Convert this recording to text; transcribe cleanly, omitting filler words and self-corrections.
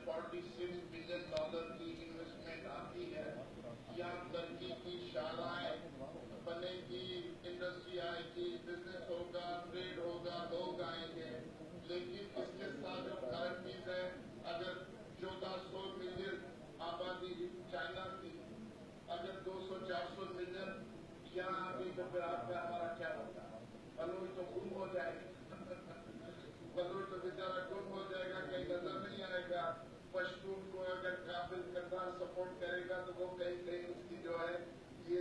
$46 billion کی investment آتی ہے یا ترقی کی شاخیں بنے گی، انڈسٹری آئے گی، بزنس ہوگا، ٹریڈ ہوگا، لوگ آئیں گے، لیکن اس کے ساتھ جو گارنٹیز ہے، اگر 1400 ملین آبادی چائنا کی، اگر 200-400 ملین یہاں آگے تو پھر آپ کا ہمارا کیا ہوگا؟ بلوچ تو گم ہو جائے گا، بلوچ تو بیچارہ گم ہو جائے گا، کہیں نظر نہیں آئے گا۔ پشتون کو اگر قابل کردار سپورٹ کرے گا تو وہ کہیں کہیں اس کی جو ہے یہ